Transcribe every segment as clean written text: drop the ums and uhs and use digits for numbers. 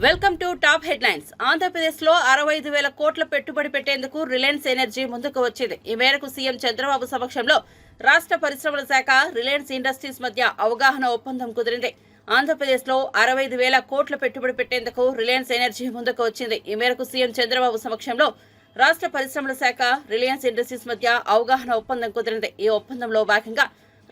Welcome to top headlines. ఆంధ్రప్రదేశ్లో 65,000 కోట్ల పెట్టుబడి పెట్టేందుకు రిలయన్స్ ఎనర్జీ ముందుకు వచ్చింది. ఈ మేరకు సీఎం చంద్రబాబు సమక్షంలో రాష్ట్ర పరిశ్రమల శాఖ, రిలయన్స్ ఇండస్ట్రీస్ మధ్య అవగాహన ఒప్పందం కుదిరింది. ఆంధ్రప్రదేశ్లో 65,000 కోట్ల పెట్టుబడి పెట్టేందుకు రిలయన్స్ ఎనర్జీ ముందుకు వచ్చింది. ఈ మేరకు సీఎం చంద్రబాబు సమక్షంలో రాష్ట్ర పరిశ్రమల శాఖ, రిలయన్స్ ఇండస్ట్రీస్ మధ్య అవగాహన ఒప్పందం కుదిరింది. ఈ ఒప్పందంలో భాగంగా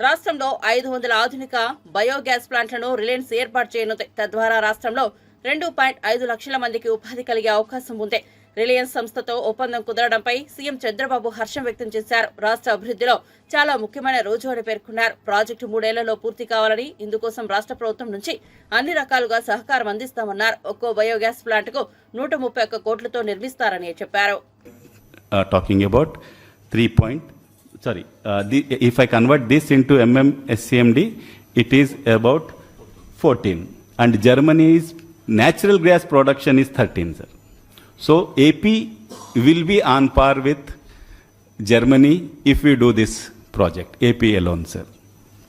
రాష్ట్రంలో 500 ఆధునిక బయోగ్యాస్ ప్లాంట్లను రిలయన్స్ ఏర్పాటు చేయనుంది. తద్వారా రాష్ట్రంలో 2.5 లక్షల మందికి ఉపాధి కలిగే అవకాశం ఉంది. రిలయన్స్ సంస్థతో ఒప్పందం కుదరడంపై సీఎం చంద్రబాబు హర్షం వ్యక్తం చేశారు. రాష్ట్ర అభివృద్ధిలో చాలా ముఖ్యమైన రోజు అని పేర్కొన్నారు. ప్రాజెక్టు 3 ఏళ్లలో పూర్తి కావాలని, ఇందుకోసం రాష్ట్ర ప్రభుత్వం నుంచి అన్ని రకాలుగా సహకారం అందిస్తామన్నారు. ఒక్కో బయోగ్యాస్ ప్లాంట్ కు 131 కోట్లతో నిర్మిస్తారని చెప్పారు. Talking about 3 point, if I convert this into SCMD, it is about 14, and Germany's natural gas production is 13, sir. So AP will be on par with Germany if we do this project, AP alone, sir.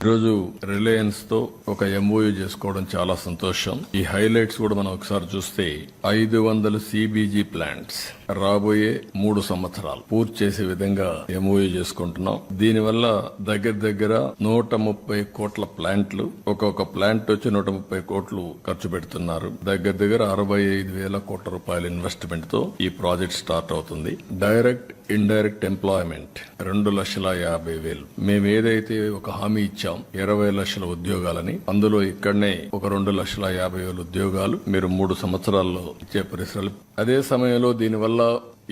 ఈరోజు Reliance తో ఒక MoU చేసుకోవడం చాలా సంతోషం. ఈ highlights కూడా మనం ఒకసారి చూస్తే 500 CBG ప్లాంట్స్ రాబోయే 3 సంవత్సరాలు పూర్తి చేసే విధంగా ఎంఓయూ చేసుకుంటున్నాం. దీనివల్ల దగ్గర 130 కోట్ల ప్లాంట్లు, ఒక్కొక్క ప్లాంట్ వచ్చి 130 కోట్లు ఖర్చు పెడుతున్నారు. దగ్గర 65,000 కోట్ల రూపాయల ఇన్వెస్ట్మెంట్ తో ఈ ప్రాజెక్ట్ స్టార్ట్ అవుతుంది. Direct, indirect employment 2,50,000. మేము ఏదైతే ఒక హామీ ఇచ్చాం 20 లక్షల ఉద్యోగాలని, అందులో ఇక్కడనే ఒక 2,50,000 ఉద్యోగాలు మీరు 3 సంవత్సరాల్లో ఇచ్చే పరిశ్రమలు. అదే సమయంలో దీనివల్ల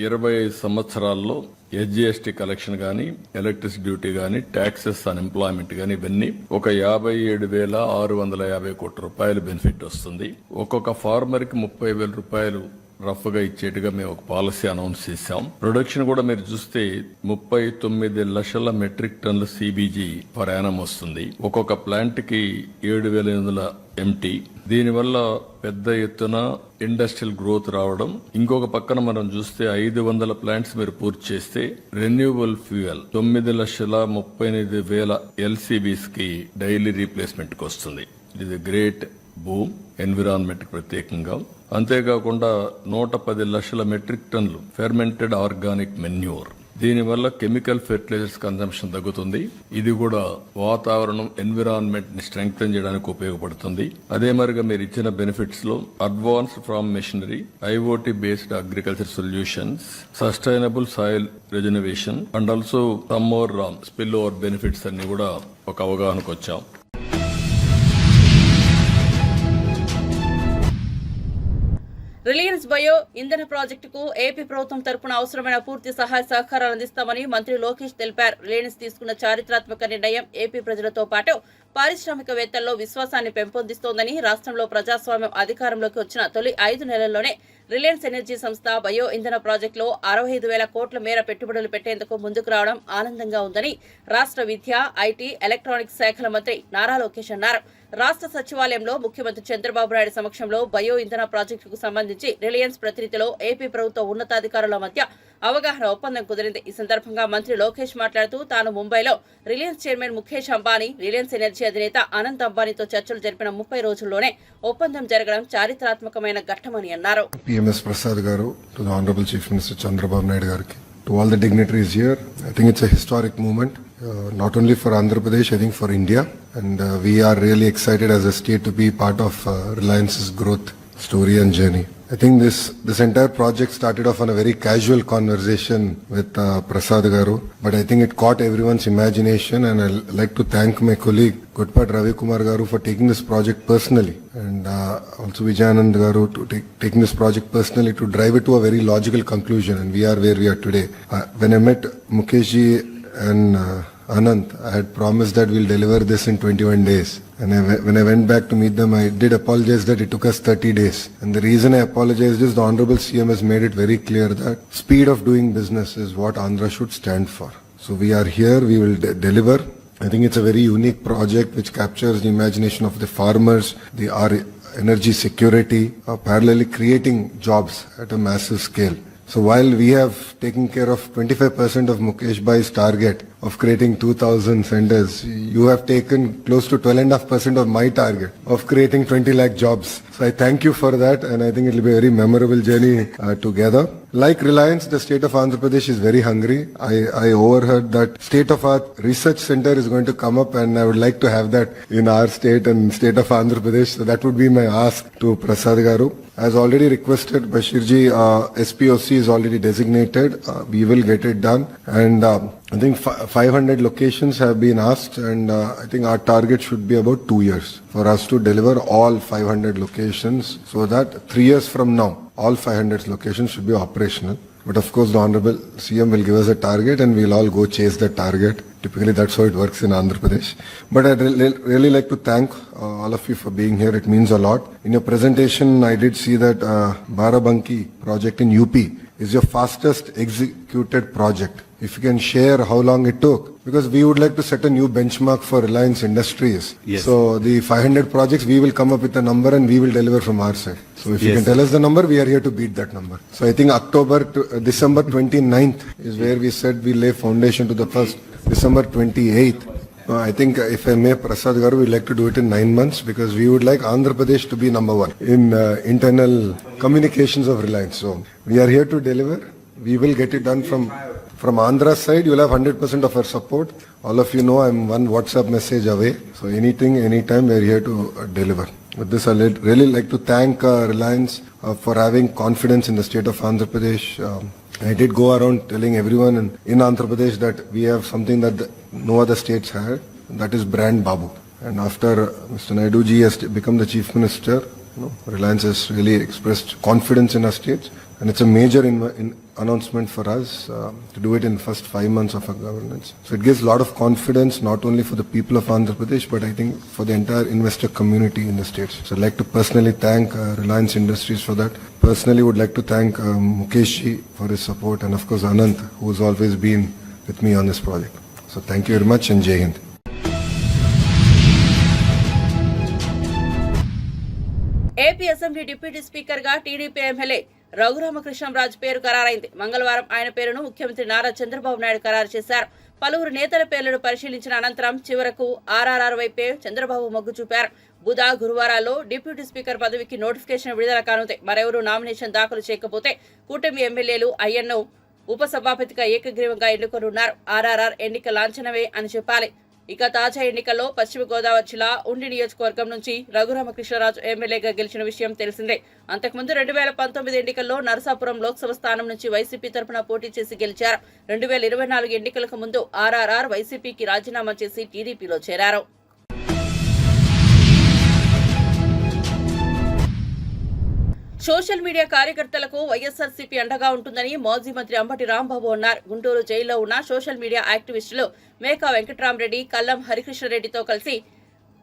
20 సంవత్సరాల్లో SGST కలెక్షన్ గానీ, ఎలక్ట్రిసిటీ డ్యూటీ గానీ, ట్యాక్సెస్ ఆన్ ఎంప్లాయ్మెంట్ గానీ, ఇవన్నీ ఒక 57,650 కోట్ల రూపాయలు బెనిఫిట్ వస్తుంది. ఒక్కొక్క ఫార్మర్ కి 30,000 రూపాయలు రఫ్ గా ఇచ్చేట్టుగా మేము ఒక పాలసీ అనౌన్స్ చేశాం. ప్రొడక్షన్ కూడా మీరు చూస్తే 39 లక్షల మెట్రిక్ టన్నుల CBG పర్ యానం వస్తుంది. ఒక్కొక్క ప్లాంట్ కి 7,800 MT. దీనివల్ల పెద్ద ఎత్తున ఇండస్ట్రియల్ గ్రోత్ రావడం. ఇంకొక పక్కన మనం చూస్తే 500 ప్లాంట్స్ మీరు పూర్తి చేస్తే రెన్యూవబుల్ ఫ్యూయల్ 9,38,000 LCBs కి డైలీ రీప్లేస్మెంట్ కి వస్తుంది. It is a great boom environment ప్రత్యేకంగా. అంతేకాకుండా 110 లక్షల మెట్రిక్ టన్నులు ఫెర్మెంటెడ్ ఆర్గానిక్ మెన్యూర్. దీనివల్ల కెమికల్ ఫెర్టిలైజర్స్ కన్సంప్షన్ తగ్గుతుంది. ఇది కూడా వాతావరణం, ఎన్విరాన్మెంట్ ని స్ట్రెంగ్తన్ చేయడానికి ఉపయోగపడుతుంది. అదే మరిగా మీరు ఇచ్చిన బెనిఫిట్స్ లో advanced farm machinery, IoT based agriculture solutions, sustainable soil regeneration and also some more spill over benefits అన్ని కూడా ఒక అవగాహనకు వచ్చాం. రిలయన్స్ బయో ఇంధన ప్రాజెక్టుకు ఏపీ ప్రభుత్వం తరపున అవసరమైన పూర్తి సహాయ సహకారాలు అందిస్తామని మంత్రి లోకేష్ తెలిపారు. రిలయన్స్ తీసుకున్న చారిత్రాత్మక నిర్ణయం ఏపీ ప్రజలతో పాటు పారిశ్రామికవేత్తల్లో విశ్వాసాన్ని పెంపొందిస్తోందని, రాష్ట్రంలో ప్రజాస్వామ్యం అధికారంలోకి వచ్చిన తొలి 5 నెలల్లోనే రిలయన్స్ ఎనర్జీ సంస్థ బయో ఇంధన ప్రాజెక్టులో 65,000 కోట్ల మేర పెట్టుబడులు పెట్టేందుకు ముందుకు రావడం ఆనందంగా ఉందని రాష్ట్ర విద్య, IT, ఎలక్ట్రానిక్స్ శాఖల మంత్రి నారా లోకేష్ అన్నారు. రాష్ట్ర సచివాలయంలో ముఖ్యమంత్రి చంద్రబాబు నాయుడు సమక్షంలో బయో ఇంధన ప్రాజెక్టుకు సంబంధించి రిలయన్స్ ప్రతినిధిలో ఏపీ ప్రభుత్వ ఉన్నతాధికారుల మధ్య అవగాహన ఒప్పందం కుదిరింది. ఈ సందర్భంగా మంత్రి లోకేష్ మాట్లాడుతూ తాను ముంబైలో Reliance chairman Mukesh Ambani, Reliance energy అధినేత అనంత్ అంబానీతో చర్చలు జరిపిన 30 రోజుల్లోనే ఒప్పందం జరగడం చారిత్రాత్మకమైన ఘట్టమని అన్నారు. PMS Prasad garu, to the Honorable Chief Minister Chandrababu Naidu gariki, to all the dignitaries here, I think it's a historic moment, not only for Andhra Pradesh, I think for India, and we are really excited as a state to be part of Reliance's growth story and journey. I think this entire project started off on a very casual conversation with Prasad garu, but I think it caught everyone's imagination, and I'd like to thank my colleague Gudpat Ravi Kumar garu for taking this project personally, and also Vijayanand garu to taking this project personally to drive it to a very logical conclusion, and we are where we are today. When I met Mukesh ji and Anant, I had promised that we'll deliver this in 21 days. And when I went back to meet them, I did apologize that it took us 30 days. And the reason I apologized is the Honorable CM has made it very clear that speed of doing business is what Andhra should stand for. So we are here, we will deliver. I think it's a very unique project which captures the imagination of the farmers, our energy security, parallelly creating jobs at a massive scale. So while we have taken care of 25% of Mukesh Bhai's target of creating 2,000 centers. You have taken close to 12.5% of my target of creating 20 lakh jobs. So I thank you for that, and I think it will be a very memorable journey together. Like Reliance, the state of Andhra Pradesh is very hungry. I overheard that state-of-art research center is going to come up, and I would like to have that in our state and state of Andhra Pradesh. So that would be my ask to Prasad Garu. As already requested, Bashirji, SPOC is already designated. We will get it done. And I think 500 locations have been asked, and I think our target should be about 2 years for us to deliver all 500 locations, so that 3 years from now, all 500 locations should be operational. But of course, the Honorable CM will give us a target, and we'll all go chase that target. Typically, that's how it works in Andhra Pradesh. But I'd really like to thank all of you for being here. It means a lot. In your presentation, I did see that Barabanki project in UP is your fastest executed project. If you can share how long it took, because we would like to set a new benchmark for Reliance Industries. Yes. So the 500 projects, we will come up with a number and we will deliver from our side. So if you Yes. can tell us the number, we are here to beat that number. So I think December 29th is where we said we lay foundation to the first. December 28th. I think if I may, Prasad Garu, we'd like to do it in 9 months, because we would like Andhra Pradesh to be number one in internal communications of Reliance. So we are here to deliver. We will get it done from Andhra side. You will have 100% of our support. All of you know I'm one WhatsApp message away. So anything, anytime, we are here to deliver. With this, I'd really like to thank Reliance for having confidence in the state of Andhra Pradesh. I did go around telling everyone in Andhra Pradesh that we have something that no other states have, and that is brand Babu. And after Mr. Naidu ji has become the Chief Minister, Reliance has really expressed confidence in our states, and it's a major announcement for us to do it in the first 5 months of our governance. So it gives a lot of confidence, not only for the people of Andhra Pradesh, but I think for the entire investor community in the states. So I'd like to personally thank Reliance Industries for that. Personally would like to thank Mukesh ji for his support, and of course Anant, who has always been with me on this project. So thank you very much, and Jai Hind. AP assembly deputy speaker గా TDP MLA Raghurama Krishnam Raju పేరు ఖరారైంది. మంగళవారం ఆయన పేరును ముఖ్యమంత్రి నారా చంద్రబాబు నాయుడు ఖరారు చేశారు. పలువురు నేతల పేర్లను పరిశీలించిన అనంతరం చివరకు ఆర్ఆర్ఆర్ వైపే చంద్రబాబు మొగ్గు చూపారు. బుధ, గురువారాల్లో డిప్యూటీ స్పీకర్ పదవికి నోటిఫికేషన్ విడుదల కానుంది. మరెవరూ నామినేషన్ దాఖలు చేయకపోతే కూటమి ఎమ్మెల్యేలు అయ్యన్ను ఉపసభాపతిగా ఏకగ్రీవంగా ఎన్నుకోనున్నారు. ఆర్ఆర్ఆర్ ఎన్నిక లాంఛనమే అని చెప్పాలి. ఇక తాజా ఎన్నికల్లో పశ్చిమ గోదావరి జిల్లా ఉండి నియోజకవర్గం నుంచి రఘురామకృష్ణరాజు ఎమ్మెల్యేగా గెలిచిన విషయం తెలిసిందే. అంతకుముందు 2019 ఎన్నికల్లో నరసాపురం లోక్సభ స్థానం నుంచి వైసీపీ తరఫున పోటీ చేసి గెలిచారు. 2024 ఎన్నికలకు ముందు ఆర్ఆర్ఆర్ వైసీపీకి రాజీనామా చేసి టీడీపీలో చేరారు. సోషల్ మీడియా కార్యకర్తలకు వైఎస్ఆర్సీపీ అండగా ఉంటుందని మాజీ మంత్రి అంబటి రాంబాబు అన్నారు. గుంటూరు జైల్లో ఉన్న సోషల్ మీడియా యాక్టివిస్టులు మేకా వెంకట్రామరెడ్డి, కల్లం హరికృష్ణారెడ్డితో కలిసి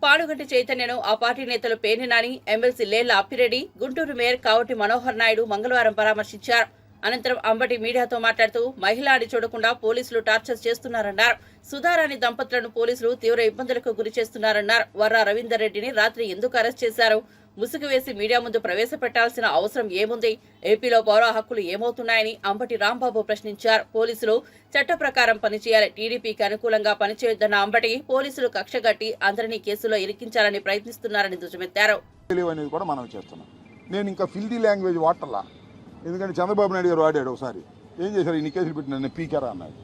పానుగంటి చైతన్యను ఆ పార్టీ నేతలు పేర్ని నాని, ఎమ్మెల్సీ లేళ్ల అప్పిరెడ్డి, గుంటూరు మేయర్ కావటి మనోహర్ నాయుడు మంగళవారం పరామర్శించారు. అనంతరం అంబటి మీడియాతో మాట్లాడుతూ మహిళ అని చూడకుండా పోలీసులు టార్చర్ చేస్తున్నారన్నారు. సుధారాణి దంపతులను పోలీసులు తీవ్ర ఇబ్బందులకు గురి చేస్తున్నారన్నారు. వర్రా రవీందర్ రెడ్డిని రాత్రి ఎందుకు అరెస్ట్ చేశారు? ముసుగు వేసి మీడియా ముందు ప్రవేశపెట్టాల్సిన అవసరం ఏముంది? ఏపీలో పౌర హక్కులు ఏమవుతున్నాయని అంబటి రాంబాబు ప్రశ్నించారు. పోలీసులు చట్ట ప్రకారం పనిచేయాలి. టీడీపీకి అనుకూలంగా పనిచేయొద్దన్న అంబటి పోలీసులు కక్షగట్టి అందరినీ కేసులో ఇరికించాలని ప్రయత్నిస్తున్నారని దుజమెత్తారు. అనేది కూడా మనం చేస్తున్నాం. నేను ఇంకా ఫిల్దీ లాంగ్వేజ్ వాడటల్లా, ఎందుకంటే చంద్రబాబు నాయుడు గారు వాడాడు ఒకసారి. ఏం చేశారు? ఇన్ని కేసులు పెట్టి నన్ను పీకారా అన్నాడు.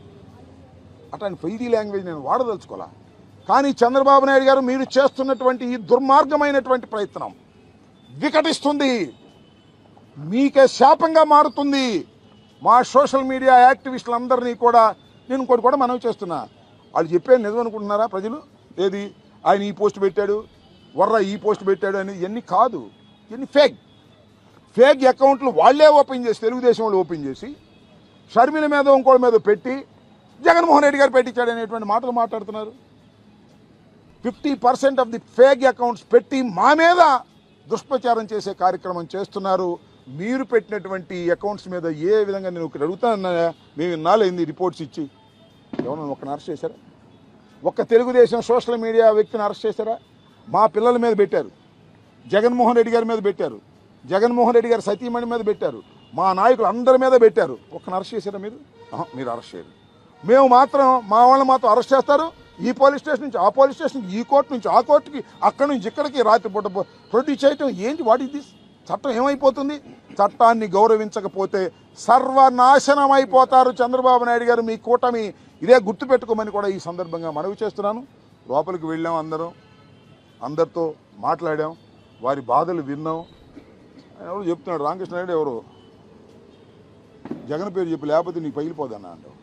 అట్లాంటి ఫిల్దీ లాంగ్వేజ్ నేను వాడదలుచుకోవాలా. కానీ చంద్రబాబు నాయుడు గారు మీరు చేస్తున్నటువంటి ఈ దుర్మార్గమైనటువంటి ప్రయత్నం వికటిస్తుంది, మీకే శాపంగా మారుతుంది. మా సోషల్ మీడియా యాక్టివిస్టులందరినీ కూడా నేను ఇంకోటి కూడా మనవి చేస్తున్నా. వాళ్ళు చెప్పేది నిజం అనుకుంటున్నారా ప్రజలు? ఏది ఆయన ఈ పోస్ట్ పెట్టాడు, వర్ర ఈ పోస్ట్ పెట్టాడు అని ఇవన్నీ కాదు. ఇవన్నీ ఫేక్ అకౌంట్లు వాళ్ళే ఓపెన్ చేసి, తెలుగుదేశం వాళ్ళు ఓపెన్ చేసి షర్మిల మీద ఇంకోళ్ళ మీద పెట్టి జగన్మోహన్ రెడ్డి గారు పెట్టించాడు అనేటువంటి మాటలు మాట్లాడుతున్నారు. 50% ఆఫ్ ది ఫేక్ అకౌంట్స్ పెట్టి మా మీద దుష్ప్రచారం చేసే కార్యక్రమం చేస్తున్నారు. మీరు పెట్టినటువంటి అకౌంట్స్ మీద ఏ విధంగా నేను ఒకటి అడుగుతానన్నా, మేము ఇన్నాళ్ళైంది రిపోర్ట్స్ ఇచ్చి ఎవరైనా ఒక్కరిని అరెస్ట్ చేశారా? ఒక్క తెలుగుదేశం సోషల్ మీడియా వ్యక్తిని అరెస్ట్ చేశారా? మా పిల్లల మీద పెట్టారు, జగన్మోహన్ రెడ్డి గారి మీద పెట్టారు, జగన్మోహన్ రెడ్డి గారి సతీమణి మీద పెట్టారు, మా నాయకులు అందరి మీద పెట్టారు. ఒక్కరిని అరెస్ట్ చేశారా మీరు? మీరు అరెస్ట్ చేయరు. మేము మాత్రం మా వాళ్ళని మాత్రం అరెస్ట్ చేస్తారు, ఈ పోలీస్ స్టేషన్ నుంచి ఆ పోలీస్ స్టేషన్కి, ఈ కోర్టు నుంచి ఆ కోర్టుకి, అక్కడి నుంచి ఇక్కడికి రాత్రిపూట ప్రొడ్యూస్ చేయటం ఏంటి? What is this? చట్టం ఏమైపోతుంది? చట్టాన్ని గౌరవించకపోతే సర్వనాశనం అయిపోతారు చంద్రబాబు నాయుడు గారు, మీ కూటమి. ఇదే గుర్తుపెట్టుకోమని కూడా ఈ సందర్భంగా మనవి చేస్తున్నాను. లోపలికి వెళ్ళాం, అందరితో మాట్లాడాం, వారి బాధలు విన్నాం. ఆయన ఎవరు చెప్తున్నాడు, రామకృష్ణ నాయుడు ఎవరు జగన్ పేరు చెప్పి లేకపోతే నీకు పగిలిపోదన్నా అంటావు.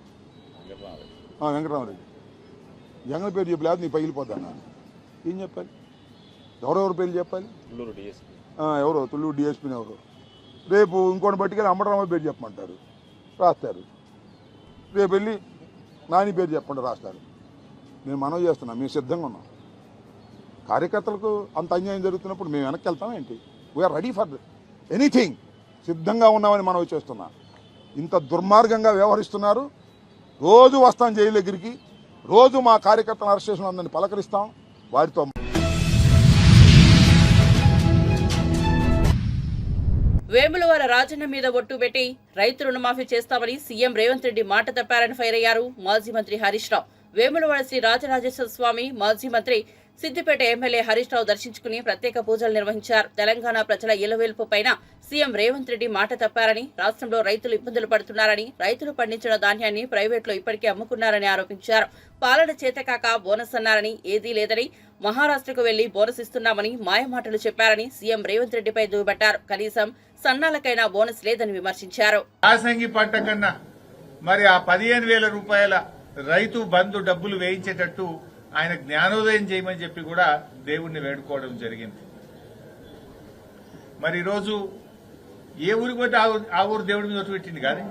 వెంకటరామరెడ్డి జగన్ పేరు చెప్పి లేకపోతే నీకు పగిలిపోదన్నా. ఏం చెప్పాలి? ఎవరెవరు పేర్లు చెప్పాలి? ఎవరో తుళ్ళూరు డిఎస్పీని ఎవరు, రేపు ఇంకోటి బట్టికెళ్ళి అమ్మటరామ పేరు చెప్పమంటారు, రాస్తారు. రేపు వెళ్ళి నాని పేరు చెప్పండి, రాస్తారు. నేను మనవి చేస్తున్నా, మేము సిద్ధంగా ఉన్నాం. కార్యకర్తలకు అంత అన్యాయం జరుగుతున్నప్పుడు మేము వెనక్కి వెళ్తాం ఏంటి? వీఆర్ రెడీ ఫర్ ఎనీథింగ్, సిద్ధంగా ఉన్నామని మనవి చేస్తున్నా. ఇంత దుర్మార్గంగా వ్యవహరిస్తున్నారు. రోజు వస్తాం జైలు దగ్గరికి, రోజు మా కార్యకర్తలను అరెస్ట్ చేసిన అందరిని పలకరిస్తాం. వారితో వేములవాడ రాజన్న మీద ఒట్టు పెట్టి రైతు రుణమాఫీ చేస్తామని సీఎం రేవంత్ రెడ్డి మాట తప్పారని ఫైర్ అయ్యారు మాజీ మంత్రి హరీష్ రావు. వేములవాడ శ్రీ రాజరాజేశ్వర స్వామి మాజీ మంత్రి సిద్దిపేట ఎమ్మెల్యే హరీష్ రావు దర్శించుకుని ప్రత్యేక పూజలు నిర్వహించారు. తెలంగాణ ప్రజల ఇలవేల్పు పైన సీఎం రేవంత్ రెడ్డి మాట తప్పారని, రాష్ట్రంలో రైతులు ఇబ్బందులు పడుతున్నారని, రైతులు పండించిన ధాన్యాన్ని ప్రైవేట్లో ఇప్పటికే అమ్ముకున్నారని ఆరోపించారు. పాలన చేతకాక బోనస్ అన్నారని, ఏదీ లేదని, మహారాష్ట్రకు వెళ్లి బోనస్ ఇస్తున్నామని మాయమాటలు చెప్పారని సీఎం రేవంత్ రెడ్డిపై దుయ్యబట్టారు. కనీసం సన్నాలకైనా బోనస్ లేదని విమర్శించారు. యాసంగి పంట కన్నా మరి ఆ 15,000 రూపాయల రైతు బంధు డబ్బులు వేయించేటట్టు ఆయన జ్ఞానోదయం చేయమని చెప్పి కూడా దేవుణ్ణి వేడుకోవడం జరిగింది. మరి ఈరోజు ఏ ఊరికి పోతే ఆ ఊరు దేవుడి మీద ఒట్టు పెట్టింది కానీ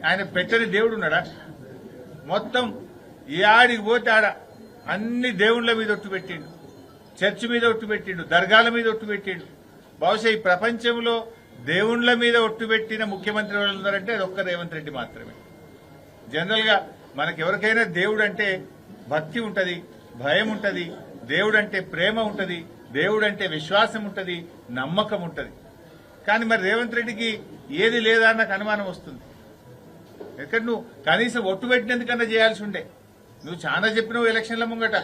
ఆయన పెట్టని దేవుడు ఉన్నాడా? మొత్తం ఏ ఆడికి పోతే ఆడ అన్ని దేవుళ్ళ మీద ఒట్టు పెట్టిండు, చర్చి మీద ఒట్టు పెట్టిండు, దర్గాల మీద ఒట్టు పెట్టిండు. బహుశా ఈ ప్రపంచంలో దేవుళ్ల మీద ఒట్టు పెట్టిన ముఖ్యమంత్రి ఎవరు ఉన్నారంటే అది ఒక్క రేవంత్ రెడ్డి మాత్రమే. జనరల్ గా మనకెవరికైనా దేవుడు అంటే భక్తి ఉంటది, భయం ఉంటది, దేవుడు అంటే ప్రేమ ఉంటది, దేవుడు అంటే విశ్వాసం ఉంటది, నమ్మకం ఉంటది. కానీ మరి రేవంత్ రెడ్డికి ఏది లేదా నాకు అనుమానం వస్తుంది. ఎక్కడ నువ్వు కనీసం ఒట్టు పెట్టినందుకన్నా చేయాల్సి ఉండే. నువ్వు చాలా చెప్పినావు ఎలక్షన్ల ముంగట,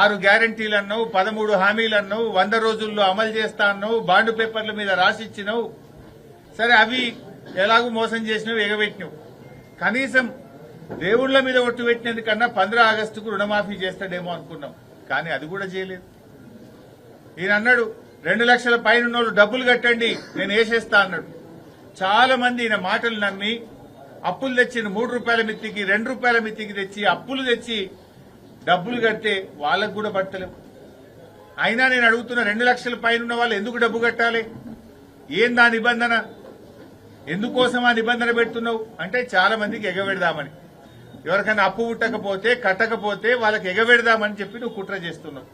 6 గ్యారంటీలు అన్నావు, 13 హామీలు అన్నావు, 100 రోజుల్లో అమలు చేస్తా అన్నావు, బాండ్ పేపర్ల మీద రాసిచ్చినావు. సరే అవి ఎలాగూ మోసం చేసినావు, ఎగబెట్టినావు. కనీసం దేవుళ్ల మీద ఒట్టు పెట్టినందుకన్నా 15 ఆగస్టుకు రుణమాఫీ చేస్తాడేమో అనుకున్నాం, కానీ అది కూడా చేయలేదు. ఈయన అన్నాడు 2 లక్షల పైన ఉన్నోళ్ళు డబ్బులు కట్టండి నేను వేసేస్తా అన్నాడు. చాలా మంది ఈయన మాటలు నమ్మి అప్పులు తెచ్చిన 3 రూపాయల మిత్తికి 2 రూపాయల మిత్తికి తెచ్చి అప్పులు తెచ్చి డబ్బులు కడితే వాళ్ళకు కూడా పట్టలేవు. అయినా నేను అడుగుతున్న 2 లక్షల పైన ఉన్న వాళ్ళు ఎందుకు డబ్బు కట్టాలి? ఏం దా నిబంధన? ఎందుకోసం ఆ నిబంధన పెడుతున్నావు అంటే చాలా మందికి ఎగబెడదామని. ఎవరికైనా అప్పు పుట్టకపోతే కట్టకపోతే వాళ్ళకి ఎగబెడదామని చెప్పి నువ్వు కుట్ర చేస్తున్నావు.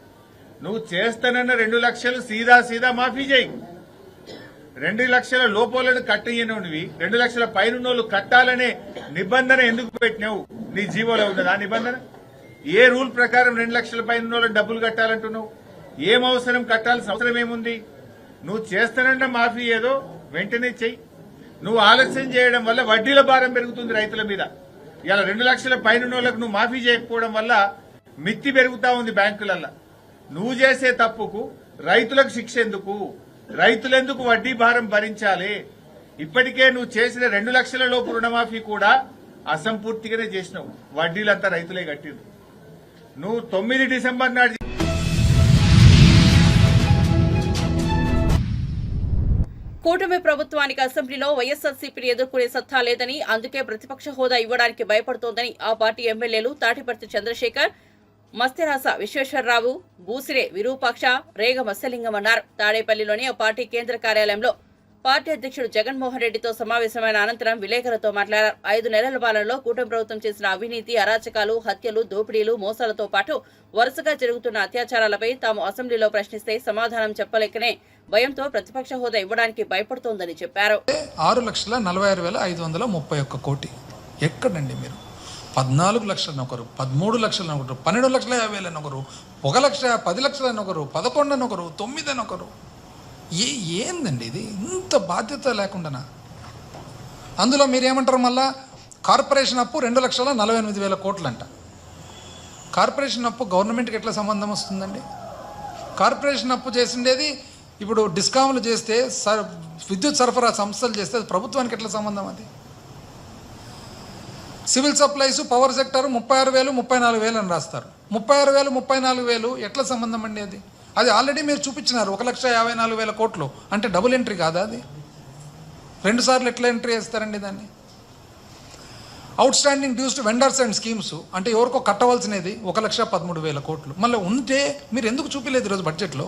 నువ్వు చేస్తానన్న 2 లక్షలు సీదా మాఫీ చేయి. 2 లక్షల లోపలను కట్టయ్యనువి 2 లక్షల పైన కట్టాలనే నిబంధన ఎందుకు పెట్టినావు? నీ జీవోలో ఉన్నది ఆ నిబంధన? ఏ రూల్ ప్రకారం 2 లక్షల పైన డబ్బులు కట్టాలంటున్నావు? ఏం అవసరం, కట్టాల్సిన అవసరం ఏముంది? నువ్వు చేస్తానన్న మాఫీ ఏదో వెంటనే చెయ్యి. నువ్వు ఆలస్యం చేయడం వల్ల వడ్డీల భారం పెరుగుతుంది రైతుల మీద. ఇలా 2 లక్షల పైన నువ్వు మాఫీ చేయకపోవడం వల్ల మిత్తి పెరుగుతా ఉంది బ్యాంకులల్లో. నువ్వు చేసే తప్పుకు రైతులకు శిక్ష ఎందుకు? రైతులెందుకు వడ్డీ భారం భరించాలి? ఇప్పటికే నువ్వు చేసిన 2 లక్షల లోపు రుణమాఫీ కూడా అసంపూర్తిగానే చేసినావు. వడ్డీలంతా రైతులే కట్టిండ్రు. నువ్వు 9 డిసెంబర్ నాడు కూటమి ప్రభుత్వానికి అసెంబ్లీలో వైఎస్ఆర్సీపీని ఎదుర్కొనే సత్తా లేదని, అందుకే ప్రతిపక్ష హోదా ఇవ్వడానికి భయపడుతోందని ఆ పార్టీ ఎమ్మెల్యేలు తాటిపర్తి చంద్రశేఖర్, మస్తెరాస విశ్వేశ్వరరావు, బూసిరే విరూపాక్ష, రేగ మత్స్యలింగం అన్నారు. తాడేపల్లిలోని ఆ పార్టీ కేంద్ర కార్యాలయంలో పార్టీ అధ్యక్షుడు జగన్మోహన్ రెడ్డితో సమావేశమైన అనంతరం విలేకరులతో మాట్లాడారు. 5 నెలల పాలనలో కూటమి ప్రభుత్వం చేసిన అవినీతి, అరాచకాలు, హత్యలు, దోపిడీలు, మోసాలతో పాటు వరుసగా జరుగుతున్న అత్యాచారాలపై తాము అసెంబ్లీలో ప్రశ్నిస్తే సమాధానం చెప్పలేకనే భయంతో ప్రతిపక్ష హోదా ఇవ్వడానికి భయపడుతోందని చెప్పారు. 6,46,531 కోటి ఎక్కడండి మీరు? 14 లక్షలని ఒకరు, 13 లక్షలని ఒకరు, 12,50,000 ఒకరు, 1 లక్ష, 10 లక్షలని ఒకరు, 11 అని ఒకరు, 9 అని ఒకరు. ఏందండి ఇది? ఇంత బాధ్యత లేకుండానా? అందులో మీరేమంటారు మళ్ళా కార్పొరేషన్ అప్పు 2,48,000 కోట్లంట. కార్పొరేషన్ అప్పు గవర్నమెంట్కి ఎట్లా సంబంధం వస్తుందండి? కార్పొరేషన్ అప్పు చేసిండేది ఇప్పుడు డిస్కామ్లు చేస్తే, విద్యుత్ సరఫరా సంస్థలు చేస్తే అది ప్రభుత్వానికి ఎట్లా సంబంధం? అది సివిల్ సప్లైస్ పవర్ సెక్టర్ 36,000 34,000 అని రాస్తారు. 36,000 34,000 ఎట్లా సంబంధం అండి? అది ఆల్రెడీ మీరు చూపించినారు 1,54,000 కోట్లు. అంటే డబుల్ ఎంట్రీ కాదా అది? 2 సార్లు ఎట్లా ఎంట్రీ చేస్తారండి దాన్ని? Outstanding dues to vendors and schemes అంటే ఎవరికో కట్టవలసినది 1,13,000 కోట్లు. మళ్ళీ ఉంటే మీరు ఎందుకు చూపించలేదు ఈరోజు బడ్జెట్లో?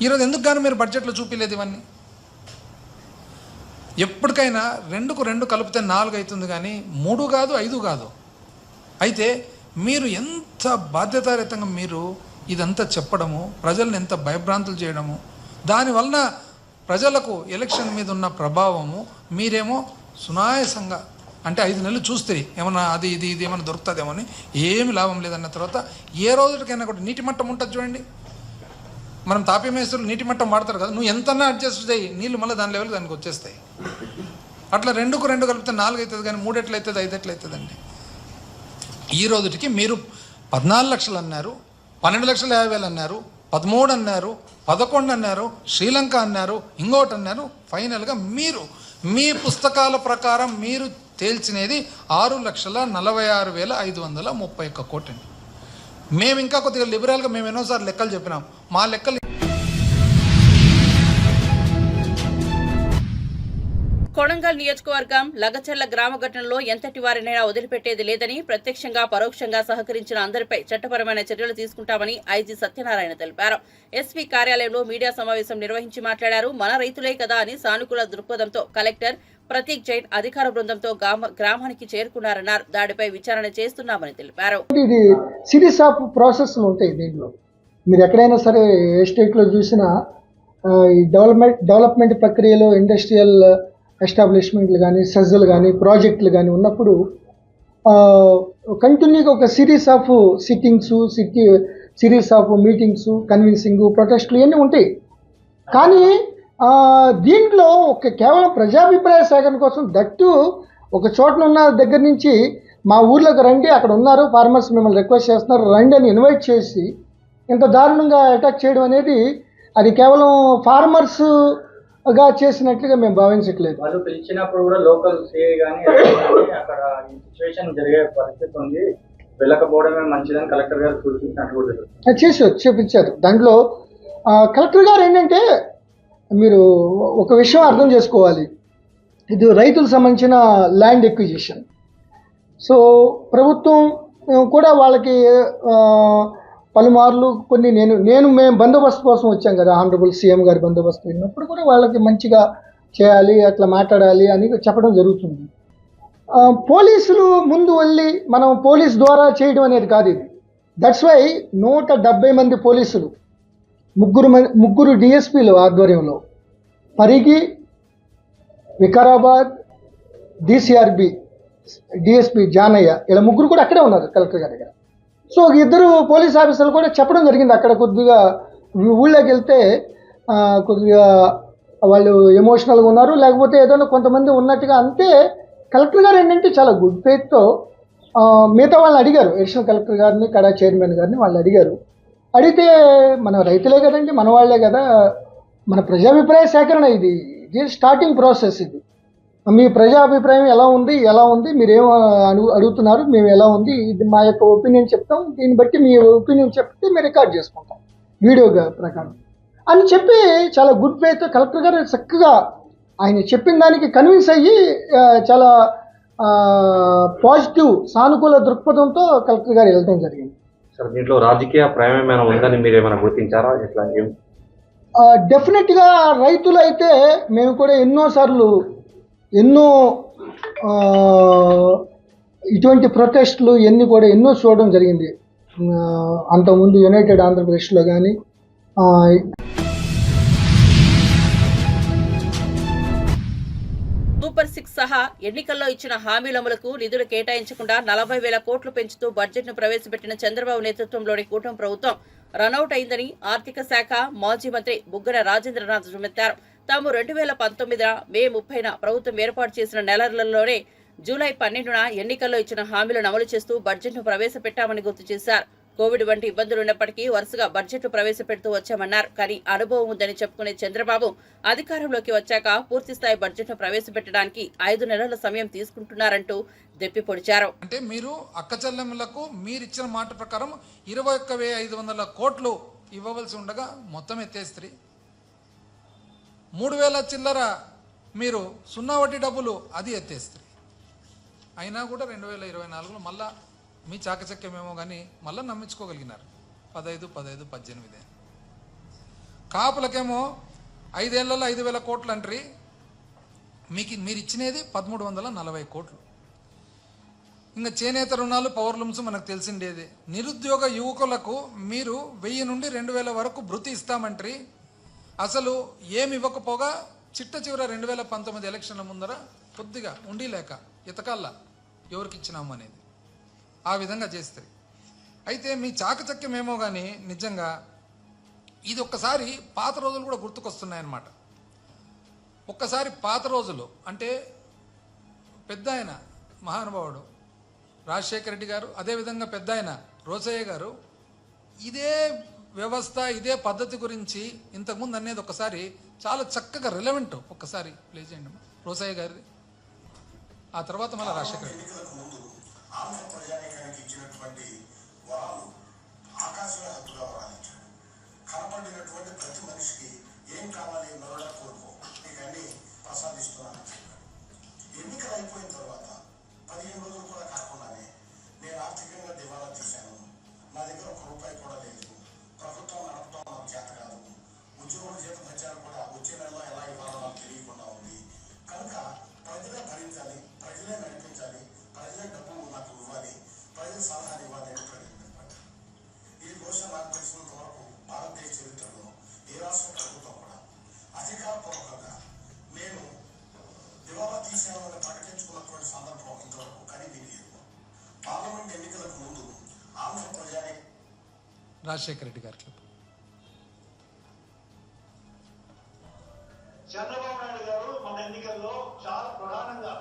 ఈరోజు ఎందుకు కానీ మీరు బడ్జెట్లో చూపించలేదు ఇవన్నీ? ఎప్పటికైనా 2కు 2 కలిపితే 4 అవుతుంది, కానీ 3 కాదు 5 కాదు. అయితే మీరు ఎంత బాధ్యతారహితంగా మీరు ఇదంతా చెప్పడము, ప్రజల్ని ఎంత భయభ్రాంతులు చేయడము, దానివలన ప్రజలకు ఎలక్షన్ మీద ఉన్న ప్రభావము, మీరేమో సునాయాసంగా అంటే 5 నెలలు చూస్తే ఏమన్నా అది ఇది ఇది ఏమైనా దొరుకుతుందేమో అని, ఏమి లాభం లేదన్న తర్వాత ఏ రోజుకైనా కూడా నీటి మట్టం ఉంటుంది చూడండి. మనం తాపీ మేస్తులు నీటి మట్టం వాడతారు కదా, నువ్వు ఎంతన్నా అడ్జస్ట్ చేయి, నీళ్ళు మళ్ళీ దాని లెవెల్ దానికి వచ్చేస్తాయి. అట్లా 2కు 2 కలిపితే 4 అవుతుంది, కానీ 3 ఎట్లయితుంది 5 ఎట్లయితుందండి? ఈ రోజుకి మీరు 14 లక్షలు అన్నారు, 12,50,000 అన్నారు, 13 అన్నారు, 11 అన్నారు, శ్రీలంక అన్నారు, ఇంకోటి అన్నారు. ఫైనల్గా మీరు మీ పుస్తకాల ప్రకారం మీరు తేల్చినది 6,46,531 కోటి అండి. మేము ఇంకా కొద్దిగా లిబరల్గా మేము ఎన్నోసార్లు లెక్కలు చెప్పినాం. మా లెక్కలు కొడంగల్ నియోజకవర్గం లగచర్ల గ్రామ ఘటనలో ఎంతటి వారినైనా వదిలిపెట్టేది లేదని, ప్రత్యక్షంగా పరోక్షంగా సహకరించిన అందరిపై చట్టపరమైన చర్యలు తీసుకుంటామని ఐజీ సత్యనారాయణ తెలిపారు. ఎస్పీ కార్యాలయంలో మీడియా సమావేశం నిర్వహించి మాట్లాడారు. మన రైతులే కదా అని సానుకూల దృక్పథంతో కలెక్టర్ ప్రతీక్ జైన్ అధికార బృందంతో గ్రామానికి చేరుకున్నారన్నారు. దాడిపై విచారణ చేస్తున్నామని తెలిపారు. ఇది సిరీస్ ఆఫ్ ప్రాసెస్లు ఉంటాయి దీంట్లో. మీరు ఎక్కడైనా సరే ఏ స్టేట్లో చూసినా ఈ డెవలప్మెంట్ ప్రక్రియలో ఇండస్ట్రియల్ ఎస్టాబ్లిష్మెంట్లు కానీ, సెజ్లు కానీ, ప్రాజెక్టులు కానీ ఉన్నప్పుడు కంటిన్యూగా ఒక series of sittings, series of meetings, convincing, ప్రొటెస్ట్లు ఇవన్నీ ఉంటాయి. కానీ దీంట్లో కేవలం ప్రజాభిప్రాయ సేకరణ కోసం, దట్టు ఒక చోటన ఉన్న దగ్గర నుంచి మా ఊర్లోకి రండి, అక్కడ ఉన్నారు ఫార్మర్స్, మిమ్మల్ని రిక్వెస్ట్ చేస్తున్నారు రండి అని ఇన్వైట్ చేసి ఇంత దారుణంగా అటాక్ చేయడం అనేది అది కేవలం ఫార్మర్స్గా చేసినట్లుగా మేము భావించట్లేదు. వాళ్ళు పిలిచినప్పుడు కూడా లోకల్ సిఐ కానీ అక్కడ ఈ సిచ్యువేషన్ జరిగే పరిస్థితి ఉంది, వెళ్ళకపోవడమే మంచిదని కలెక్టర్ గారు సూచించినట్టు కూడా చూపించారు. దాంట్లో కలెక్టర్ గారు ఏంటంటే, మీరు ఒక విషయం అర్థం చేసుకోవాలి, ఇది రైతులకు సంబంధించిన ల్యాండ్ ఎక్విజిషన్. సో ప్రభుత్వం కూడా వాళ్ళకి పలుమార్లు కొన్ని మేము బందోబస్తు కోసం వచ్చాం కదా, ఆనరబుల్ సీఎం గారి బందోబస్తు అయినప్పుడు కూడా వాళ్ళకి మంచిగా చేయాలి, అట్లా మాట్లాడాలి అని చెప్పడం జరుగుతుంది. పోలీసులు ముందు వెళ్ళి మనం పోలీస్ ద్వారా చేయడం అనేది కాదు ఇది. దట్స్ వై 170 మంది పోలీసులు, ముగ్గురు డిఎస్పీలు ఆధ్వర్యంలో, పరిగి, వికారాబాద్, డిసిఆర్బి డిఎస్పీ జానయ్య, ఇలా ముగ్గురు కూడా అక్కడే ఉన్నారు కలెక్టర్ గారి దగ్గర. సో 2 పోలీస్ ఆఫీసర్లు కూడా చెప్పడం జరిగింది. అక్కడ కొద్దిగా ఊళ్ళోకి వెళ్తే కొద్దిగా వాళ్ళు ఎమోషనల్గా ఉన్నారు, లేకపోతే ఏదైనా కొంతమంది ఉన్నట్టుగా. అంతే కలెక్టర్ గారు ఏంటంటే చాలా గుడ్ ఫెయిత్తో మిగతా వాళ్ళని అడిగారు, అడిషనల్ కలెక్టర్ గారిని, కడా చైర్మన్ గారిని వాళ్ళు అడిగారు. అడిగితే మన రైతులే కదండి, మన వాళ్లే కదా, మన ప్రజాభిప్రాయ సేకరణ ఇది స్టార్టింగ్ ప్రాసెస్. ఇది మీ ప్రజాభిప్రాయం ఎలా ఉంది, మీరేం అడుగుతున్నారు, మేము ఎలా ఉంది, ఇది మా యొక్క ఒపీనియన్ చెప్తాం, దీన్ని బట్టి మీ ఒపీనియన్ చెప్తే మేము రికార్డ్ చేసుకుంటాం వీడియో ప్రకారం అని చెప్పి చాలా గుడ్ ఫెయిత్ కలెక్టర్ గారు చక్కగా ఆయన చెప్పిన దానికి కన్విన్స్ అయ్యి చాలా పాజిటివ్ సానుకూల దృక్పథంతో కలెక్టర్ గారు వెళ్ళడం జరిగింది. సార్, దీంట్లో రాజకీయ ప్రమేయం ఉందని మీరు ఏమైనా గుర్తించారా? ఎట్లా? డెఫినెట్గా రైతులు అయితే మేము కూడా ఎన్నో ఇటువంటి ప్రొటెస్ట్లు ఇవన్నీ కూడా ఎన్నో చూడడం జరిగింది. అంతకుముందు యునైటెడ్ ఆంధ్రప్రదేశ్లో కానీ సూపర్ 6 సహా ఎన్నికల్లో ఇచ్చిన హామీల అమలుకు నిధులు కేటాయించకుండా 40,000 కోట్లు పెంచుతూ బడ్జెట్ను ప్రవేశపెట్టిన చంద్రబాబు నేతృత్వంలోని కూటమి ప్రభుత్వం రనౌట్ అయిందని ఆర్థిక శాఖ మాజీ మంత్రి బుగ్గన రాజేంద్రనాథ్ దుమ్మెత్తారు. తాము 2019 మే 30న ప్రభుత్వం ఏర్పాటు చేసిన నెలలోనే జూలై 12న ఎన్నికల్లో ఇచ్చిన హామీలను అమలు చేస్తూ బడ్జెట్ను ప్రవేశపెట్టామని గుర్తు చేశారు. కోవిడ్ వంటి ఇబ్బందులున్నప్పటికీ వరుసగా బడ్జెట్ను ప్రవేశపెడుతూ వచ్చామన్నారు. కానీ అనుభవం ఉందని చెప్పుకునే చంద్రబాబు అధికారంలోకి వచ్చాక పూర్తిస్థాయి బడ్జెట్ను ప్రవేశపెట్టడానికి 5 నెలల సమయం తీసుకుంటున్నారంటూ దెప్పిపొడిచారు. అంటే మీరు అక్కచెల్లెమ్మలకు మీరిచ్చిన మాట ప్రకారం 21,500 కోట్లు ఇవ్వవలసి ఉండగా మొత్తం ఎత్తేస్త్రీ. 3,000 చిల్లర మీరు సున్నా వడ్డీ డబ్బులు అది ఎత్తేస్త్రీ. అయినా కూడా 2024లో మళ్ళా మీ చాకచక్యమేమో కానీ మళ్ళీ నమ్మించుకోగలిగినారు. 15, 18 కాపులకేమో 5 ఏళ్లలో 5,000 కోట్లు అంటారు. మీరు ఇచ్చినది 1,340 కోట్లు. ఇంకా చేనేత రుణాలు, పవర్ లూమ్స్ మనకు తెలిసిండేది. నిరుద్యోగ యువకులకు మీరు 1000 నుండి 2,000 వరకు భృతి ఇస్తామంటారు. అసలు ఏమి ఇవ్వకపోగా చిట్ట చివర 2019 ఎలక్షన్ల ముందర కొద్దిగా ఉండి లేక ఇతకాల్లా ఎవరికి ఇచ్చినాము అనేది ఆ విధంగా చేస్తారు. అయితే మీ చాకచక్యమేమో కానీ నిజంగా ఇది ఒక్కసారి పాత రోజులు కూడా గుర్తుకొస్తున్నాయన్నమాట. ఒక్కసారి పాత రోజులు అంటే పెద్ద ఆయన మహానుభావుడు రాజశేఖర రెడ్డి గారు, అదేవిధంగా పెద్ద ఆయన రోసయ్య గారు ఇదే వ్యవస్థ ఇదే పద్ధతి గురించి ఇంతకుముందు అనేది ఒకసారి చాలా చక్కగా రిలవెంట్ ఒక్కసారి ప్లే చేయండి రోసయ్య గారి, ఆ తర్వాత మళ్ళీ రాజశేఖర రెడ్డి. ఆంధ్ర ప్రజానీకానికి ఇచ్చినటువంటి వరాలు ఆకాశమే హద్దుగా వరాలించాడు. కనపడినటువంటి ప్రతి మనిషికి ఏం కావాలి నరుడా కోరుకో, నీకు అన్ని ప్రసాదిస్తున్నాను చెప్పాడు. ఎన్నికలు అయిపోయిన తర్వాత 15 రోజులు కూడా కాకుండానే నేను ఆర్థికంగా దివాలా తీశాను, నా దగ్గర ₹1 కూడా లేదు, ప్రభుత్వం నడపడం నాకు చేత కాదు, ఉద్యోగుల చేత భత్యాలు కూడా వచ్చే నెలలో ఎలా ఇవ్వాలో నాకు తెలియకుండా ఉంది, కనుక ప్రజలే భరించాలి, ప్రజలే నడిపించాలి, ప్రజలే డబ్బు నాకు ఇవ్వాలి, ప్రజలు సలహాలు ఇవ్వాలి అని ప్రజలు నిలబడ్డారు. ఇది బహుశా నాకు తెలిసినంత వరకు భారతదేశ చరిత్రలో ఏ రాష్ట్ర ప్రభుత్వం కూడా అధికారపూర్వకంగా నేను దివాలా తీసేయాలని ప్రకటించుకున్నటువంటి సందర్భం ఇంతవరకు కనిపించలేదు. పార్లమెంట్ ఎన్నికలకు ముందు ఆంధ్ర ప్రజాని రాజశేఖర రెడ్డి గారికి చంద్రబాబు నాయుడు గారు మన ఎన్నికల్లో చాలా ప్రధానంగా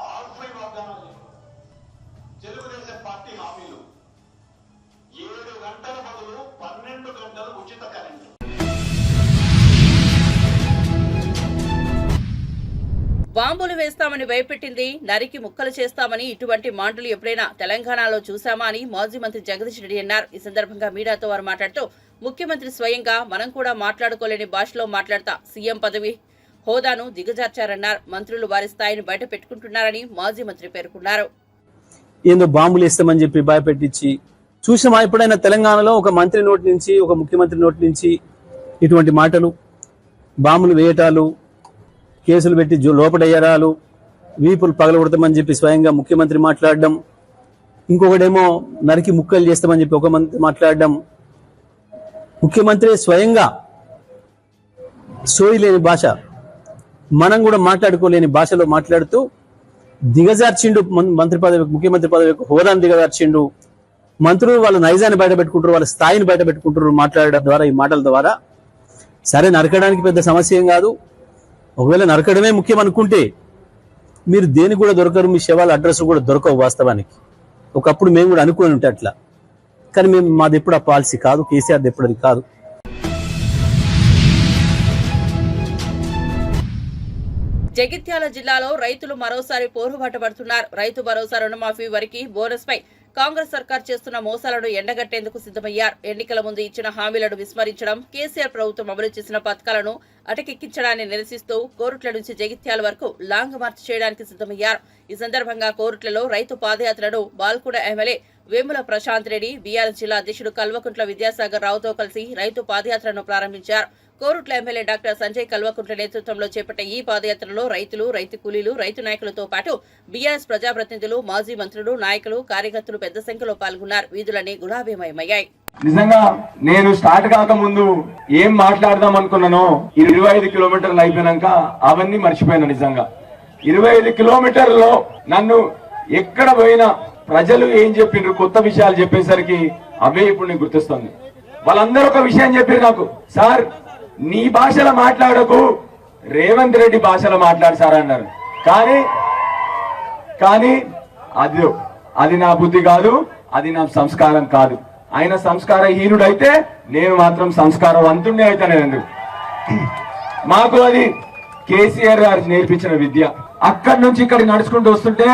6 వాగ్దానాలు చెప్పారు. తెలుగుదేశం పార్టీ హామీలు 7 గంటల బదులు 12 గంటలు ఉచిత కరెంటు. బాంబులు వేస్తామని భయపెట్టింది, నరికి ముక్కలు చేస్తామని ఇటువంటి మాటలు ఎప్పుడైనా తెలంగాణలో చూశామా అని మాజీ మంత్రి జగదీష్ రెడ్డి అన్నారు. ఈ సందర్భంగా మీడియాతో వారు మాట్లాడుతూ ముఖ్యమంత్రి స్వయంగా మనం కూడా మాట్లాడుకోలేని భాషలో మాట్లాడతా సీఎం పదవి హోదాను దిగజార్చారన్నారు. మంత్రులు వారి స్థాయిని బయట పెట్టుకుంటున్నారని మాజీ మంత్రి పేర్కొన్నారు. ఏందో బాంబులు వేస్తామని చెప్పి భయపెట్టించి చూసామా ఎప్పుడైనా తెలంగాణలో ఒక మంత్రి నోటి నుంచి, ఒక ముఖ్యమంత్రి నోటి నుంచి ఇటువంటి మాటలు? బాంబులు వేయటాలు, కేసులు పెట్టి లోపడయ్యరాలు, వీపులు పగలగొడతామని చెప్పి స్వయంగా ముఖ్యమంత్రి మాట్లాడడం, ఇంకొకటేమో నరికి ముక్కలు చేస్తామని చెప్పి ఒక మంత్రి మాట్లాడడం. ముఖ్యమంత్రి స్వయంగా సోయి లేని భాష, మనం కూడా మాట్లాడుకోలేని భాషలో మాట్లాడుతూ దిగజార్చిండు మంత్రి పదవి, ముఖ్యమంత్రి పదవి యొక్క హోదాను దిగజార్చిండు. మంత్రులు వాళ్ళ నైజాన్ని బయట పెట్టుకుంటారు, వాళ్ళ స్థాయిని బయట పెట్టుకుంటారు మాట్లాడడం ద్వారా, ఈ మాటల ద్వారా. సరే, నరకడానికి పెద్ద సమస్య ఏం కాదు. ఒకవేళ నరకడమే ముఖ్యం అనుకుంటే మీరు దేనికి కూడా దొరకరు, మీ శవాల అడ్రస్ కూడా దొరకవు వాస్తవానికి. ఒకప్పుడు మేము కూడా అనుకుని ఉంటే అట్లా, కానీ మాది ఎప్పుడు ఆ పాలసీ కాదు, కేసీఆర్ది ఎప్పుడు అది కాదు. జగిత్యాల జిల్లాలో రైతులు మరోసారి పోరుబాట పడుతున్నారు. రైతు భరోసా రుణమాఫీ వరకు బోనస్ పై కాంగ్రెస్ సర్కార్ చేస్తున్న మోసాలను ఎండగట్టేందుకు సిద్ధమయ్యారు. ఎన్నికల ముందు ఇచ్చిన హామీలను విస్మరించడం, కేసీఆర్ ప్రభుత్వం అమలు చేసిన పథకాలను అటకెక్కించడాన్ని నిరసిస్తూ కోరుట్ల నుంచి జగిత్యాల వరకు లాంగ్ మార్చ్ చేయడానికి సిద్ధమయ్యారు. ఈ సందర్భంగా కోరుట్లలో రైతు పాదయాత్రను బాల్కొండ ఎమ్మెల్యే వేముల ప్రశాంత్ రెడ్డి, బీఆర్ఎస్ జిల్లా అధ్యక్షుడు కల్వకుంట్ల విద్యాసాగర్ రావుతో కలిసి రైతు పాదయాత్రను ప్రారంభించారు. కోరుట్ల ఎమ్మెల్యే డాక్టర్ సంజయ్ కల్వకుంట్ల నేతృత్వంలో చేపట్ట ఈ పాదయాత్రలో రైతులు, రైతు కూలీలు, రైతు నాయకులతో పాటు బీఆర్ఎస్ ప్రజాప్రతినిధులు, మాజీ మంత్రులు, నాయకులు, కార్యకర్తలు పెద్ద సంఖ్యలో పాల్గొన్నారు. వీధులన్నీ గులాబీమయమయ్యాయి. నిజంగా నేను స్టార్ట్ కాకముందు ఏం మాట్లాడదాం అనుకున్నానో 25 కిలోమీటర్లు అయిపోయినాక అవన్నీ మర్చిపోయాను. నిజంగా 25 కిలోమీటర్లలో నన్ను ఎక్కడ పోయినా ప్రజలు ఏం చెప్పిండ్రు, కొత్త విషయాలు చెప్పేసరికి అవే ఇప్పుడు నేను గుర్తిస్తుంది. వాళ్ళందరూ ఒక విషయం చెప్పారు నాకు, సార్ నీ భాషలో మాట్లాడకు, రేవంత్ రెడ్డి భాషలో మాట్లాడు సార్ అన్నారు. కానీ అది నా బుద్ధి కాదు, అది నా సంస్కారం కాదు. ఆయన సంస్కారహీనుడైతే నేను మాత్రం సంస్కారవంతుడే అయితేనే. మాకు అది కేసీఆర్ గారు నేర్పించిన విద్య. అక్కడి నుంచి ఇక్కడికి నడుచుకుంటూ వస్తుంటే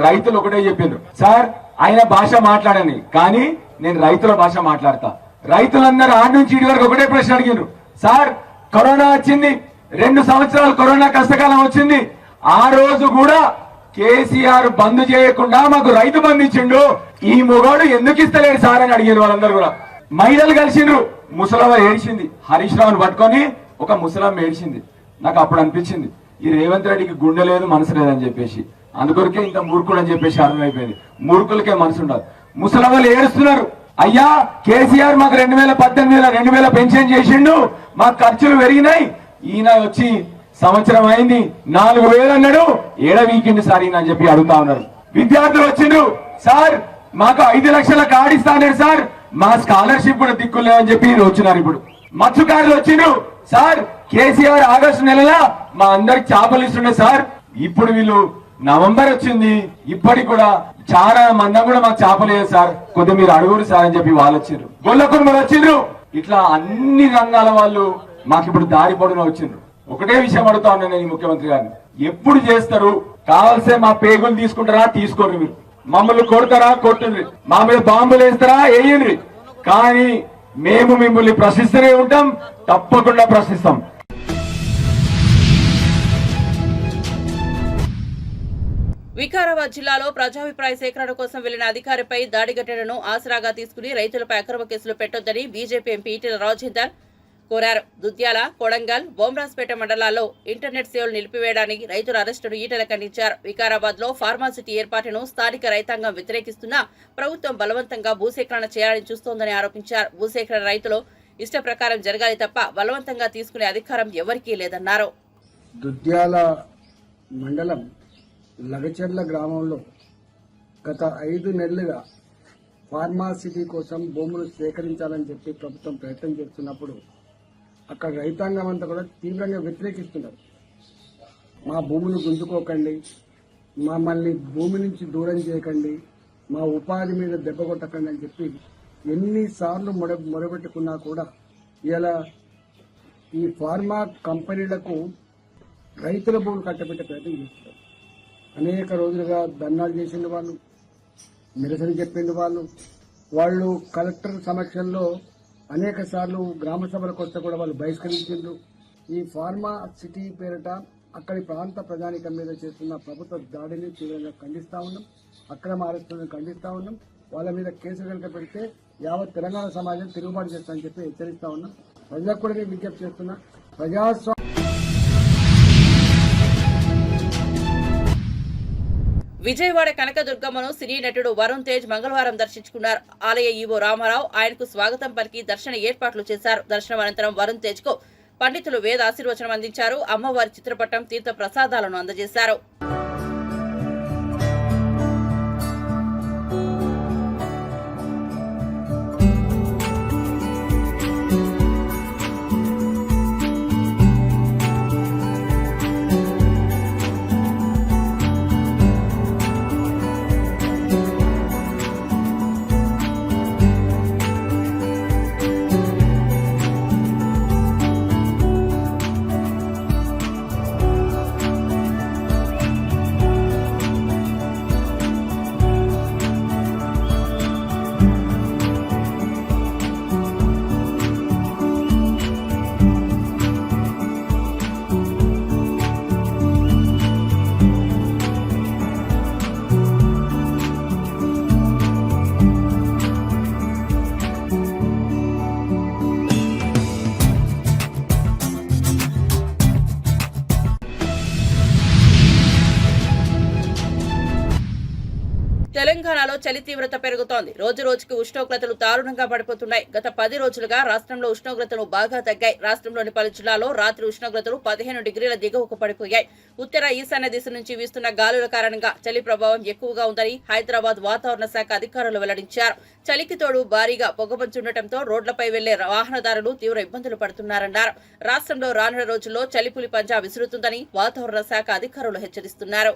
రైతులు ఒకటే చెప్పిండ్రు, సార్ ఆయన భాష మాట్లాడని, కానీ నేను రైతుల భాష మాట్లాడతా. రైతులందరూ ఆడి నుంచి ఇడి వరకు ఒకటే ప్రశ్న అడిగిండ్రు, సార్ కరోనా వచ్చింది, 2 సంవత్సరాలు కరోనా కష్టకాలం వచ్చింది, ఆ రోజు కూడా కేసీఆర్ బంద్ చేయకుండా మాకు రైతు బంధు ఇచ్చిండు, ఈ మొగోడు ఎందుకు ఇస్తలేడు సార్ అని అడిగారు వాళ్ళందరూ కూడా. మహిళలు కలిసిండ్రు, ముసలమ్మ ఏడిచింది, హరీష్ రావును పట్టుకొని ఒక ముసలమ్మ ఏడిచింది. నాకు అప్పుడు అనిపించింది ఈ రేవంత్ రెడ్డికి గుండె లేదు మనసు లేదని చెప్పేసి, అందుకొరకే ఇంత మూర్ఖుడు అని చెప్పేసి అర్థమైపోయింది. మూర్ఖులకే మనసు ఉండదు. ముసలమ్మలు ఏడుస్తున్నారు, అయ్యా కేసీఆర్ మాకు 2018 2000 పెన్షన్ చేసిండు, మాకు ఖర్చులు పెరిగినాయి, ఈయన వచ్చి సంవత్సరం అయింది 4000 అన్నాడు, ఏడ వీకిండు సార్ ఈయన అని చెప్పి అడుగుతా ఉన్నారు. విద్యార్థులు వచ్చిండ్రు, సార్ మాకు 5 లక్షల కార్డు ఇస్తాను సార్, మా స్కాలర్షిప్ కూడా దిక్కులేదని చెప్పి వచ్చినారు. ఇప్పుడు మత్స్యకారులు వచ్చిండ్రు, సార్ కేసీఆర్ ఆగస్టు నెలలో మా అందరికి చేపలు ఇస్తుండే సార్, ఇప్పుడు వీళ్ళు నవంబర్ వచ్చింది ఇప్పటికి కూడా చాలా మంది కూడా మాకు చేపలు లేదు సార్, కొద్దిగా మీరు అడుగురు సార్ అని చెప్పి వాళ్ళు వచ్చిండ్రు. గొల్లకుర్మలు వచ్చిండ్రు, ఇట్లా అన్ని రంగాల వాళ్ళు మాకు ఇప్పుడు దారి పొడవునా వచ్చిండ్రు. ఒకటే విషయం అడుగుతా ఉన్నాను నేను ముఖ్యమంత్రి గారిని, ఎప్పుడు చేస్తారు? కావాల్సే మా పేగులు తీసుకుంటారా? తీసుకోరు. మీరు మమ్మల్ని కొడతారా? కొట్టుండ్రి. మా మీద బాంబులు వేస్తారా? వేయండి. కానీ మేము మిమ్మల్ని ప్రశ్నిస్తూనే ఉంటాం, తప్పకుండా ప్రశ్నిస్తాం. వికారాబాద్ జిల్లాలో ప్రజాభిప్రాయ సేకరణ కోసం వెళ్లిన అధికారిపై దాడి ఘటనను ఆసరాగా తీసుకుని రైతులపై అక్రమ కేసులు పెట్టొద్దని బీజేపీ ఎంపీ ఈటెల రాజేందర్ కోరారు. దుద్యాల, కొడంగల్, బోమ్రాజ్పేట మండలాల్లో ఇంటర్నెట్ సేవలు నిలిపివేయడానికి రైతుల అరెస్టును ఈటెల ఖండించారు. వికారాబాద్ లో ఫార్మాసిటీ ఏర్పాటును స్థానిక రైతాంగం వ్యతిరేకిస్తున్నా ప్రభుత్వం బలవంతంగా భూసేకరణ చేయాలని చూస్తోందని ఆరోపించారు. భూసేకరణ రైతులు ఇష్ట ప్రకారం జరగాలి తప్ప బలవంతంగా తీసుకునే అధికారం ఎవరికీ లేదన్నారు. దుద్యాల మండలం లగచెర్ల గ్రామంలో గత 5 నెలలుగా ఫార్మాసిటీ కోసం భూములు సేకరించాలని చెప్పి ప్రభుత్వం ప్రయత్నం చేస్తున్నప్పుడు అక్కడ రైతాంగం అంతా కూడా తీవ్రంగా వ్యతిరేకిస్తున్నారు. మా భూములు గుంజుకోకండి, మమ్మల్ని భూమి నుంచి దూరం చేయకండి, మా ఉపాధి మీద దెబ్బ కొట్టకండి అని చెప్పి ఎన్నిసార్లు మొరబెట్టుకున్నా కూడా ఇలా ఈ ఫార్మా కంపెనీలకు రైతుల భూములు కట్టబెట్టే ప్రయత్నం చేస్తున్నారు. అనేక రోజులుగా ధర్నాలు చేసిండు వాళ్ళు, నిరసన చెప్పిండు వాళ్ళు కలెక్టర్ సమక్షంలో అనేక సార్లు గ్రామ సభలకు వస్తే కూడా వాళ్ళు బహిష్కరించిండ్రు. ఈ ఫార్మా సిటీ పేరిట అక్కడి ప్రాంత ప్రజానికం మీద చేస్తున్న ప్రభుత్వ దాడిని తీవ్రంగా ఖండిస్తా ఉన్నాం, అక్రమ అరెస్టులను ఖండిస్తా ఉన్నాం. వాళ్ళ మీద కేసులు కనుక పెడితే యావత్ తెలంగాణ సమాజం తిరుగుబాటు చేస్తామని చెప్పి హెచ్చరిస్తా ఉన్నాం. ప్రజలకు కూడా నేను విజ్ఞప్తి చేస్తున్నా, విజయవాడ కనకదుర్గమ్మను సినీ నటుడు వరుణ్ తేజ్ మంగళవారం దర్శించుకున్నారు. ఆలయ ఈవో రామారావు ఆయనకు స్వాగతం పలికి దర్శన ఏర్పాట్లు చేశారు. దర్శనం అనంతరం వరుణ్ తేజ్ కు పండితులు వేద ఆశీర్వచనం అందించారు. అమ్మవారి చిత్రపటం, తీర్థ ప్రసాదాలను అందజేశారు. చలి తీవ్రత పెరుగుతోంది. రోజు రోజుకి ఉష్ణోగ్రతలు దారుణంగా పడిపోతున్నాయి. గత 10 రోజులుగా రాష్ట్రంలో ఉష్ణోగ్రతలు బాగా తగ్గాయి. రాష్ట్రంలోని పలు జిల్లాల్లో రాత్రి ఉష్ణోగ్రతలు 15 డిగ్రీల దిగువకు పడిపోయాయి. ఉత్తర ఈశాన్య దిశ నుంచి వీస్తున్న గాలుల కారణంగా చలి ప్రభావం ఎక్కువగా ఉందని హైదరాబాద్ వాతావరణ శాఖ అధికారులు వెల్లడించారు. చలికి తోడు భారీగా పొగమంచుండటంతో రోడ్లపై వెళ్లే వాహనదారులు తీవ్ర ఇబ్బందులు పడుతున్నారన్నారు. రాష్ట్రంలో రానున్న రోజుల్లో చలిపులి పంజా విసురుతుందని వాతావరణ శాఖ అధికారులు హెచ్చరిస్తున్నారు.